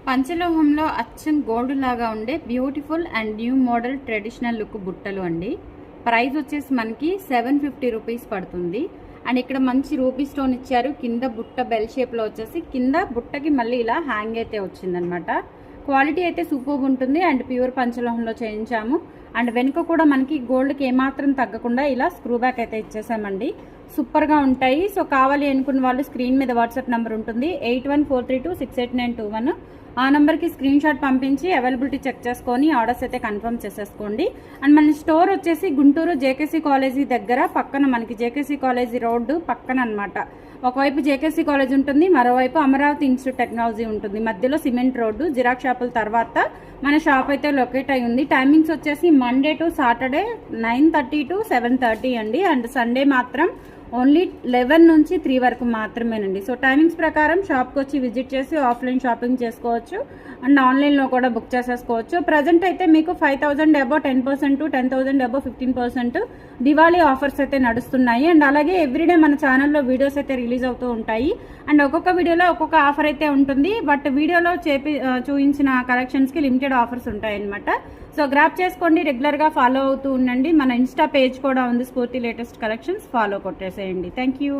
పంచలోహంలో అచ్చం గోల్డ్ లాగా ఉండే beautiful and new model traditional look బుట్టలు అండి. ప్రైస్ వచ్చేసి మనకి 750 రూపీస్ పడుతుంది. అండ్ ఇక్కడ మంచి రూపీ స్టోన్ ఇచ్చారు. కింద బుట్ట బెల్ షేప్లో వచ్చేసి కింద బుట్టకి మళ్ళీ ఇలా హ్యాంగ్ అయితే వచ్చిందనమాట. క్వాలిటీ అయితే సూపర్ ఉంటుంది అండ్ ప్యూర్ పంచలోహంలో చేయించాము. అండ్ వెనుక కూడా మనకి గోల్డ్కి ఏమాత్రం తగ్గకుండా ఇలా స్క్రూ బ్యాక్ అయితే ఇచ్చేసామండి. సూపర్గా ఉంటాయి. సో కావాలి అనుకున్న వాళ్ళు స్క్రీన్ మీద వాట్సాప్ నెంబర్ ఉంటుంది 8143268921. ఆ నెంబర్కి స్క్రీన్ షాట్ పంపించి అవైలబిలిటీ చెక్ చేసుకొని ఆర్డర్స్ అయితే కన్ఫర్మ్ చేసేసుకోండి. అండ్ మన స్టోర్ వచ్చేసి గుంటూరు జేకేసీ కాలేజీ దగ్గర పక్కన, మనకి జేకేసీ కాలేజీ రోడ్డు పక్కన అనమాట. ఒకవైపు జేకేసీ కాలేజ్ ఉంటుంది, మరోవైపు అమరావతి ఇన్స్టిట్యూట్ టెక్నాలజీ ఉంటుంది. మధ్యలో సిమెంట్ రోడ్డు, జిరాక్స్ షాపుల తర్వాత మన షాప్ అయితే లొకేట్ అయి ఉంది. టైమింగ్స్ వచ్చేసి మండే టు సాటర్డే 9:30 to 7:30 అండి. అండ్ సండే మాత్రం ఓన్లీ 11 నుంచి 3 వరకు మాత్రమేనండి. సో టైమింగ్స్ ప్రకారం షాప్కి వచ్చి విజిట్ చేసి ఆఫ్లైన్ షాపింగ్ చేసుకోవచ్చు అండ్ ఆన్లైన్లో కూడా బుక్ చేసేసుకోవచ్చు. ప్రజెంట్ అయితే మీకు 5,000 అబౌవ్ 10%, 10,000 అబౌవ్ 15% దివాళీ ఆఫర్స్ అయితే నడుస్తున్నాయి. అండ్ అలాగే ఎవ్రీడే మన ఛానల్లో వీడియోస్ అయితే రిలీజ్ అవుతూ ఉంటాయి. అండ్ ఒక్కొక్క వీడియోలో ఒక్కొక్క ఆఫర్ అయితే ఉంటుంది. బట్ వీడియోలో చూపించిన కలెక్షన్స్కి లిమిటెడ్ ఆఫర్స్ ఉంటాయి అనమాట. సో గ్రాప్ చేసుకోండి, రెగ్యులర్గా ఫాలో అవుతూ ఉండండి. మన ఇన్స్టా పేజ్ కూడా ఉంది, స్ఫూర్తి లేటెస్ట్ కలెక్షన్స్. ఫాలో కొట్టేసేయండి. Thank you.